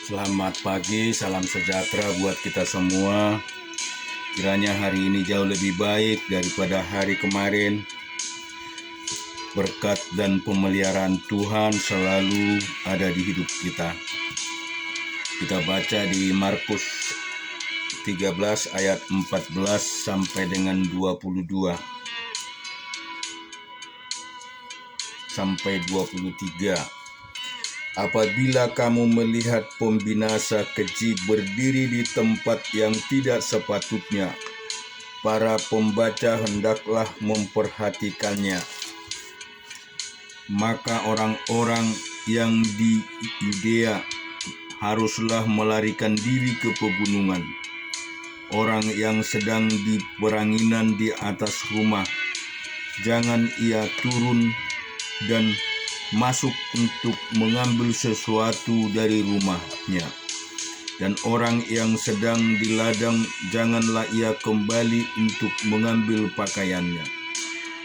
Selamat pagi, salam sejahtera buat kita semua. Kiranya hari ini jauh lebih baik daripada hari kemarin. Berkat dan pemeliharaan Tuhan selalu ada di hidup kita. Kita baca di Markus 13 ayat 14 sampai dengan 22 sampai 23. Apabila kamu melihat pembinasa keji berdiri di tempat yang tidak sepatutnya, para pembaca hendaklah memperhatikannya. Maka orang-orang yang di Yudea haruslah melarikan diri ke pegunungan. Orang yang sedang di peranginan di atas rumah, jangan ia turun dan masuk untuk mengambil sesuatu dari rumahnya. Dan orang yang sedang di ladang, janganlah ia kembali untuk mengambil pakaiannya.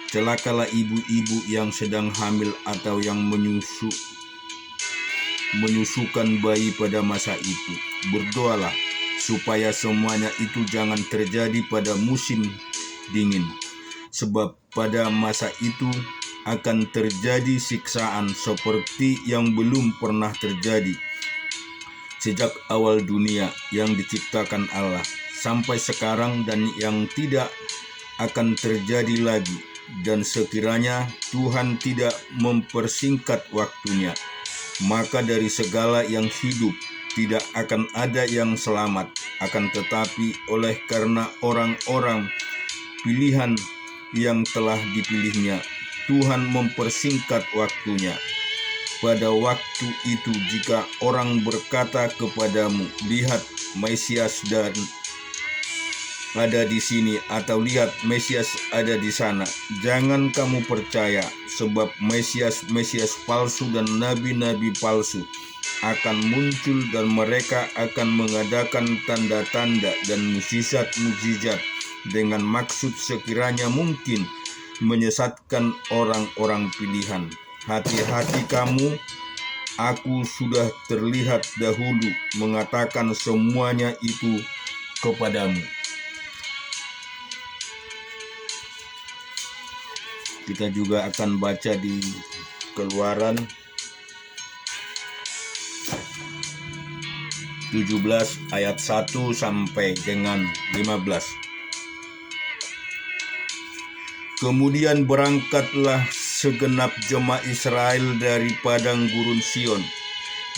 Celakalah ibu-ibu yang sedang hamil atau yang menyusukan bayi pada masa itu. Berdoalah supaya semuanya itu jangan terjadi pada musim dingin, sebab pada masa itu akan terjadi siksaan seperti yang belum pernah terjadi sejak awal dunia yang diciptakan Allah sampai sekarang, dan yang tidak akan terjadi lagi. Dan sekiranya Tuhan tidak mempersingkat waktunya, maka dari segala yang hidup tidak akan ada yang selamat. Akan tetapi oleh karena orang-orang pilihan yang telah dipilihnya, Tuhan mempersingkat waktunya. Pada waktu itu jika orang berkata kepadamu, lihat Mesias dan ada di sini, atau lihat Mesias ada di sana, jangan kamu percaya, sebab Mesias palsu dan nabi-nabi palsu akan muncul, dan mereka akan mengadakan tanda-tanda dan mukjizat-mukjizat dengan maksud sekiranya mungkin menyesatkan orang-orang pilihan. Hati-hati kamu, aku sudah terlihat dahulu mengatakan semuanya itu kepadamu. Kita juga akan baca di Keluaran 17 ayat 1 sampai dengan 15. Kemudian berangkatlah segenap jemaat Israel dari padang gurun Sion,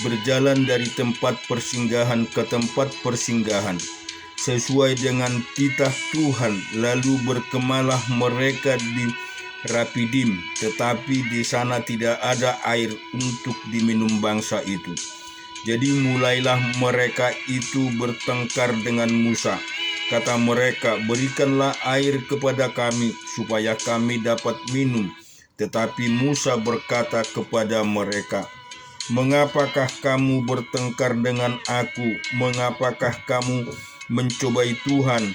berjalan dari tempat persinggahan ke tempat persinggahan, sesuai dengan titah Tuhan. Lalu berkemahlah mereka di Rapidim, tetapi di sana tidak ada air untuk diminum bangsa itu. Jadi mulailah mereka itu bertengkar dengan Musa. Kata mereka, berikanlah air kepada kami, supaya kami dapat minum. Tetapi Musa berkata kepada mereka, mengapakah kamu bertengkar dengan aku? Mengapakah kamu mencobai Tuhan?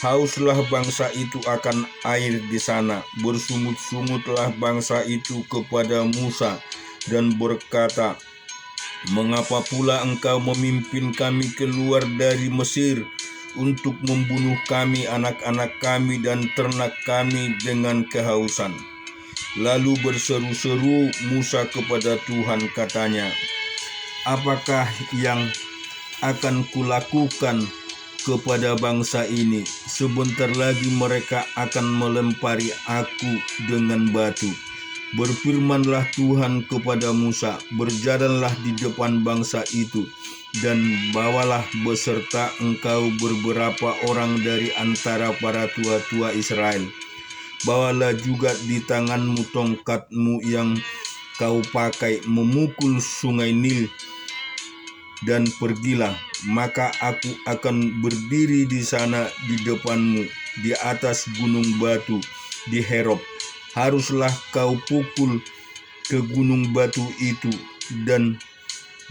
Hauslah bangsa itu akan air di sana. Bersungut-sungutlah bangsa itu kepada Musa dan berkata, mengapa pula engkau memimpin kami keluar dari Mesir untuk membunuh kami, anak-anak kami, dan ternak kami dengan kehausan? Lalu berseru-seru Musa kepada Tuhan, katanya, apakah yang akan kulakukan kepada bangsa ini? Sebentar lagi mereka akan melempari aku dengan batu. Berfirmanlah Tuhan kepada Musa, berjalanlah di depan bangsa itu, dan bawalah beserta engkau beberapa orang dari antara para tua-tua Israel. Bawalah juga di tanganmu tongkatmu yang kau pakai memukul sungai Nil, dan pergilah, maka aku akan berdiri di sana di depanmu, di atas gunung batu di Herop. Haruslah kau pukul ke gunung batu itu, dan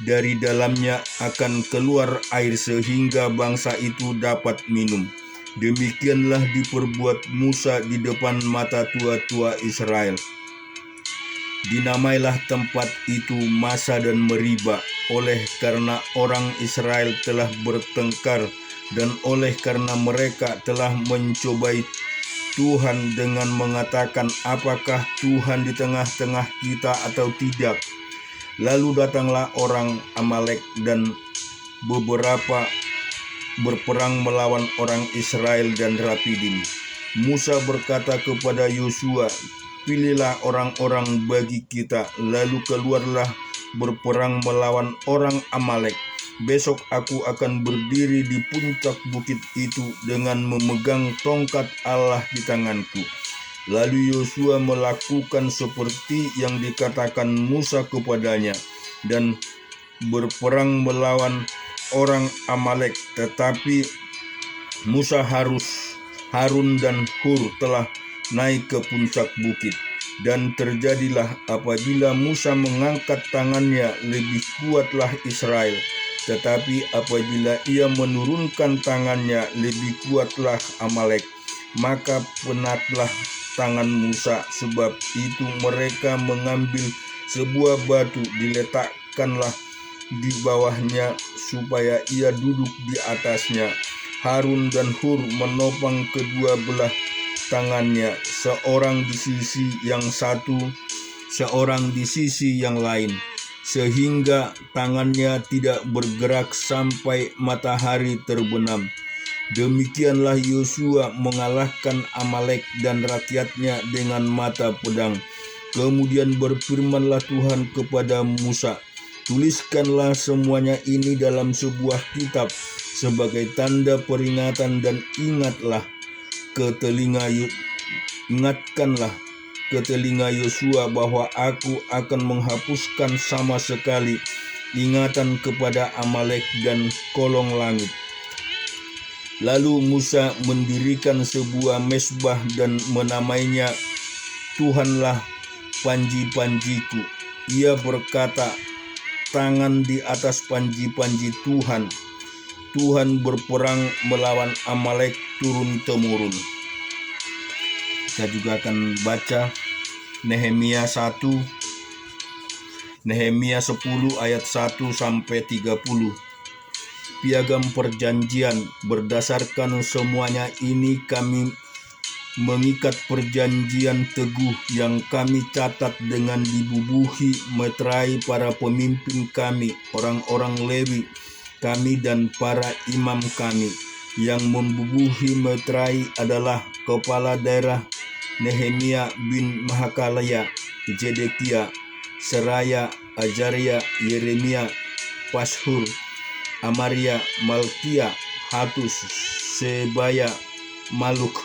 dari dalamnya akan keluar air sehingga bangsa itu dapat minum. Demikianlah diperbuat Musa di depan mata tua-tua Israel. Dinamailah tempat itu Masa dan Meriba, oleh karena orang Israel telah bertengkar dan oleh karena mereka telah mencobai Tuhan dengan mengatakan, apakah Tuhan di tengah-tengah kita atau tidak? Lalu datanglah orang Amalek dan beberapa berperang melawan orang Israel dan Rafidim. Musa berkata kepada Yosua, pilihlah orang-orang bagi kita, lalu keluarlah berperang melawan orang Amalek. Besok aku akan berdiri di puncak bukit itu dengan memegang tongkat Allah di tanganku. Lalu Yosua melakukan seperti yang dikatakan Musa kepadanya dan berperang melawan orang Amalek. Tetapi Musa, Harun dan Hur telah naik ke puncak bukit. Dan terjadilah apabila Musa mengangkat tangannya, lebih kuatlah Israel. Tetapi apabila ia menurunkan tangannya, lebih kuatlah Amalek. Maka penatlah tangan Musa, sebab itu mereka mengambil sebuah batu, diletakkanlah di bawahnya supaya ia duduk di atasnya. Harun dan Hur menopang kedua belah tangannya, seorang di sisi yang satu, seorang di sisi yang lain, sehingga tangannya tidak bergerak sampai matahari terbenam. Demikianlah Yosua mengalahkan Amalek dan rakyatnya dengan mata pedang. Kemudian berfirmanlah Tuhan kepada Musa, tuliskanlah semuanya ini dalam sebuah kitab sebagai tanda peringatan dan ingatkanlah ke telinga Yosua bahwa aku akan menghapuskan sama sekali ingatan kepada Amalek dan kolong langit. Lalu Musa mendirikan sebuah mezbah dan menamainya Tuhanlah panji-panjiku. Ia berkata, tangan di atas panji-panji Tuhan. Tuhan berperang melawan Amalek turun-temurun. Kita juga akan baca Nehemia 10 ayat 1 sampai 30. Piagam perjanjian. Berdasarkan semuanya ini kami mengikat perjanjian teguh yang kami catat dengan dibubuhi meterai para pemimpin kami, orang-orang Lewi kami dan para imam kami. Yang membubuhi meterai adalah kepala daerah Nehemia bin Mahakalaya, Zedekia, Seraya, Ajaria, Yeremia, Pashhur, Amaria, Malkia, Hatus, Sebaya, Maluk,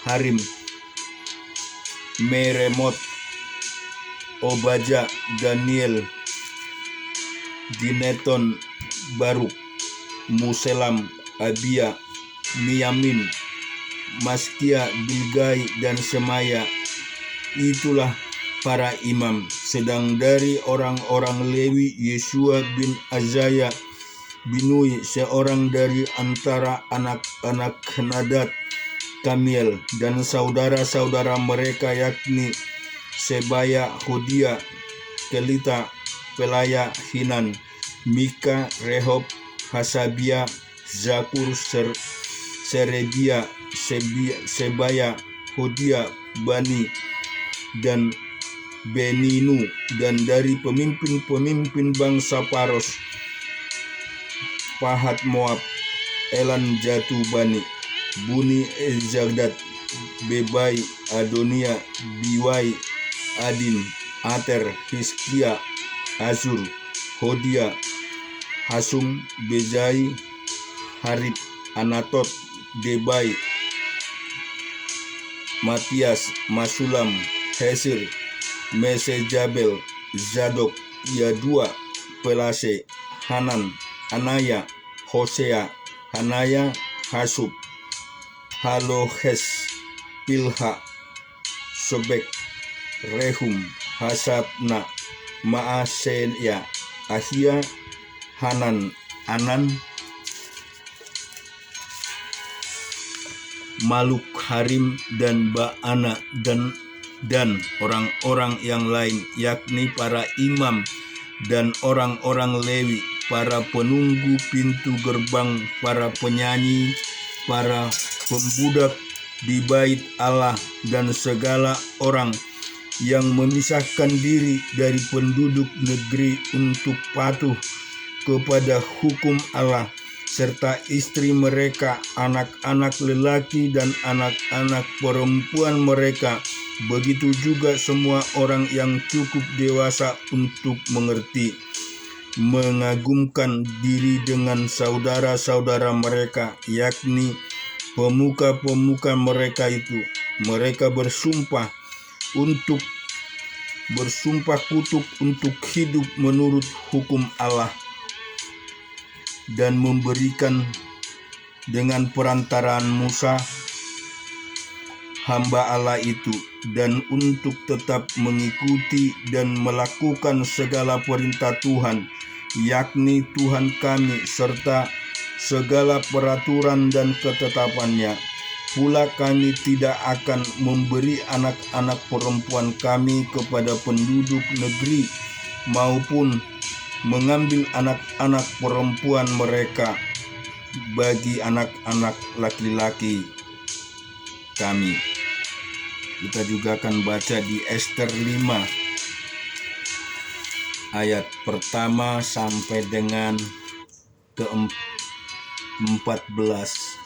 Harim, Meremot, Obaja, Daniel, Gineton, Baruk, Muselam, Abia, Miyamin, Maskia, Bilgai, dan Semaya. Itulah para imam. Sedang dari orang-orang Lewi, Yesua bin Azaya Binui, seorang dari antara anak-anak Nadab, Kamiel, dan saudara-saudara mereka yakni Sebaya, Hodia, Kelita, Pelaya, Hinan, Mika, Rehob, Hasabia, Zakur, Serebia, Sebaya, Hodia, Bani, dan Beninu, dan dari pemimpin-pemimpin bangsa Paros, Pahat Moab, Elan Jatu Bani, Buni Ezagdat, Bebai, Adonia, Biwai, Adin, Ater, Hiskia, Azur, Hodia, Hasum, Bezai, Harib, Anatot, Debai, Matias, Masulam, Hesir, Mesejabel, Zadok, Yadua, Pelase, Hanan, Anaya, Hosea, Hanaya, Hasub, Halohes, Pilha, Sobek, Rehum, Hasabna, Maasenia, Ahia, Hanan, Anan, Maluk, Harim, dan Baana, dan orang-orang yang lain, yakni para imam dan orang-orang Lewi, para penunggu pintu gerbang, para penyanyi, para pembudak di bait Allah, dan segala orang yang memisahkan diri dari penduduk negeri untuk patuh kepada hukum Allah, serta istri mereka, anak-anak lelaki dan anak-anak perempuan mereka, begitu juga semua orang yang cukup dewasa untuk mengerti, mengagumkan diri dengan saudara-saudara mereka, yakni pemuka-pemuka mereka itu. Mereka bersumpah kutuk untuk hidup menurut hukum Allah, dan memberikan dengan perantaraan Musa, hamba Allah itu, dan untuk tetap mengikuti dan melakukan segala perintah Tuhan, yakni Tuhan kami, serta segala peraturan dan ketetapannya. Pula kami tidak akan memberi anak-anak perempuan kami kepada penduduk negeri, maupun mengambil anak-anak perempuan mereka bagi anak-anak laki-laki kami. Kita juga akan baca di Ester 5 ayat pertama sampai dengan ke-14.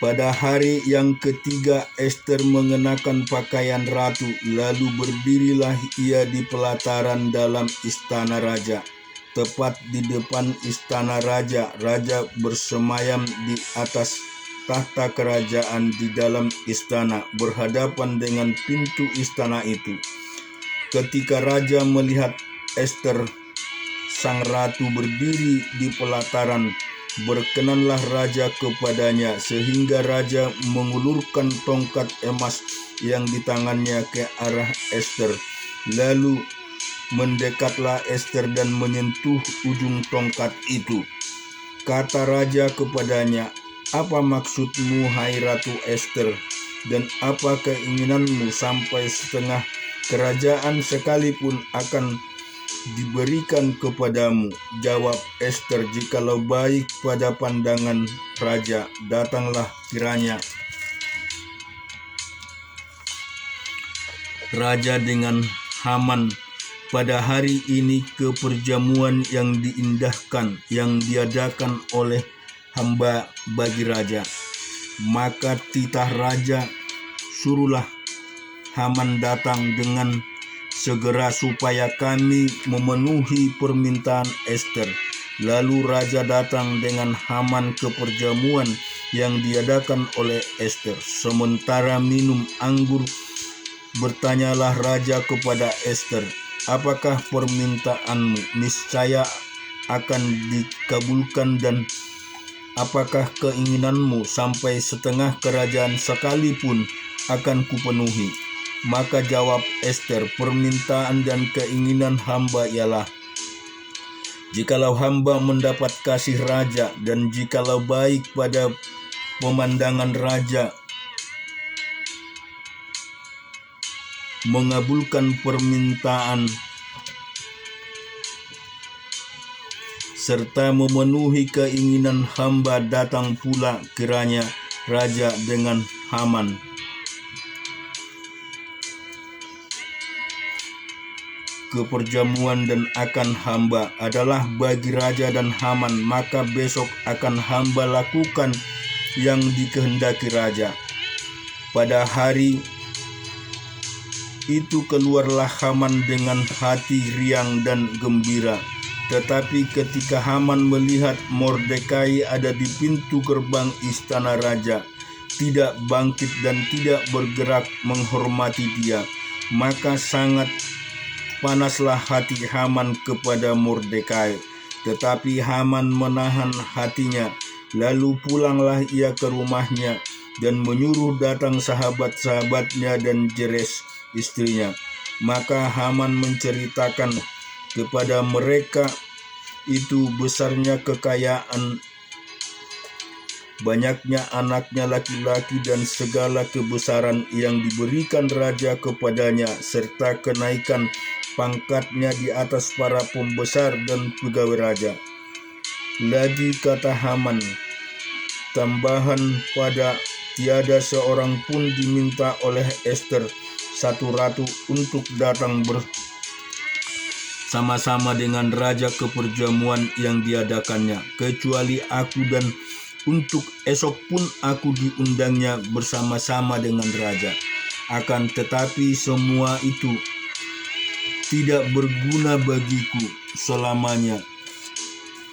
Pada hari yang ketiga Ester mengenakan pakaian ratu, lalu berdirilah ia di pelataran dalam istana raja. Tepat di depan istana raja, raja bersemayam di atas tahta kerajaan di dalam istana, berhadapan dengan pintu istana itu. Ketika raja melihat Ester, sang ratu, berdiri di pelataran, berkenanlah raja kepadanya, sehingga raja mengulurkan tongkat emas yang di tangannya ke arah Ester. Lalu mendekatlah Ester dan menyentuh ujung tongkat itu. Kata raja kepadanya, "Apa maksudmu, hai Ratu Ester, dan apa keinginanmu? Sampai setengah kerajaan sekalipun akan diberikan kepadamu." Jawab Ester, "Jikalau baik pada pandangan raja, datanglah kiranya raja dengan Haman pada hari ini ke perjamuan yang diindahkan yang diadakan oleh hamba bagi raja." Maka titah raja, "Suruhlah Haman datang dengan segera supaya kami memenuhi permintaan Ester." Lalu raja datang dengan Haman ke perjamuan yang diadakan oleh Ester. Sementara minum anggur, bertanyalah raja kepada Ester, "Apakah permintaanmu? Niscaya akan dikabulkan, dan apakah keinginanmu? Sampai setengah kerajaan sekalipun akan kupenuhi." Maka jawab Ester, "Permintaan dan keinginan hamba ialah, jikalau hamba mendapat kasih raja, dan jikalau baik pada pemandangan raja, mengabulkan permintaan serta memenuhi keinginan hamba, datang pula kiranya raja dengan Haman ke perjamuan, dan akan hamba adalah bagi raja dan Haman, maka besok akan hamba lakukan yang dikehendaki raja." Pada hari itu keluarlah Haman dengan hati riang dan gembira. Tetapi ketika Haman melihat Mordekai ada di pintu gerbang istana raja, tidak bangkit dan tidak bergerak menghormati dia, maka sangat panaslah hati Haman kepada Mordekai. Tetapi Haman menahan hatinya. Lalu pulanglah ia ke rumahnya dan menyuruh datang sahabat-sahabatnya dan Zeres istrinya. Maka Haman menceritakan kepada mereka itu besarnya kekayaan banyaknya anaknya laki-laki dan segala kebesaran yang diberikan raja kepadanya, serta kenaikan pangkatnya di atas para pembesar dan pegawai raja. Lagi kata Haman, tambahan pada tiada seorang pun diminta oleh Ester, satu ratu, untuk datang bersama-sama dengan raja ke perjamuan yang diadakannya, kecuali aku, dan untuk esok pun aku diundangnya bersama-sama dengan raja. Akan tetapi semua itu tidak berguna bagiku selamanya.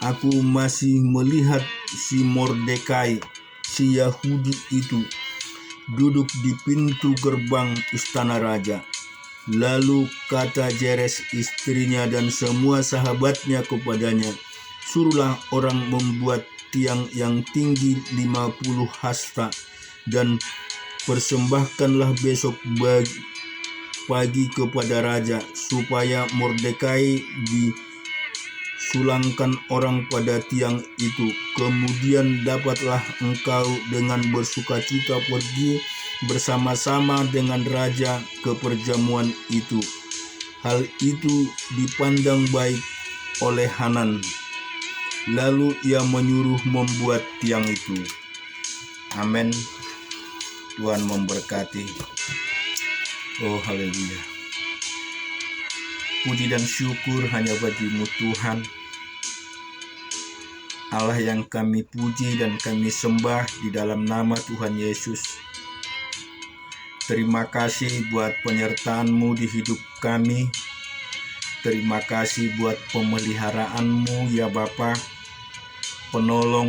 Aku masih melihat si Mordekai, si Yahudi itu, duduk di pintu gerbang istana raja. Lalu kata Zeres istrinya dan semua sahabatnya kepadanya, suruhlah orang membuat tiang yang tinggi 50 hasta, dan persembahkanlah besok pagi kepada raja, supaya Mordekai disulangkan orang pada tiang itu. Kemudian dapatlah engkau dengan bersukacita pergi bersama-sama dengan raja ke perjamuan itu. Hal itu dipandang baik oleh Hanan. Lalu ia menyuruh membuat tiang itu. Amin. Tuhan memberkati. Oh haleluya. Puji dan syukur hanya bagi-Mu Tuhan, Allah yang kami puji dan kami sembah di dalam nama Tuhan Yesus. Terima kasih buat penyertaan-Mu di hidup kami. Terima kasih buat pemeliharaan-Mu ya Bapa, penolong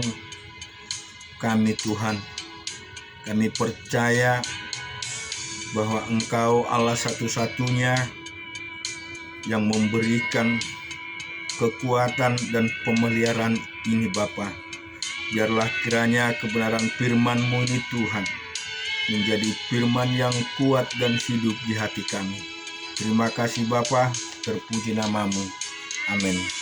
kami Tuhan. Kami percaya bahwa Engkau Allah satu-satunya yang memberikan kekuatan dan pemeliharaan ini Bapa. Biarlah kiranya kebenaran firman-Mu ini Tuhan menjadi firman yang kuat dan hidup di hati kami. Terima kasih Bapa, terpuji nama-Mu. Amin.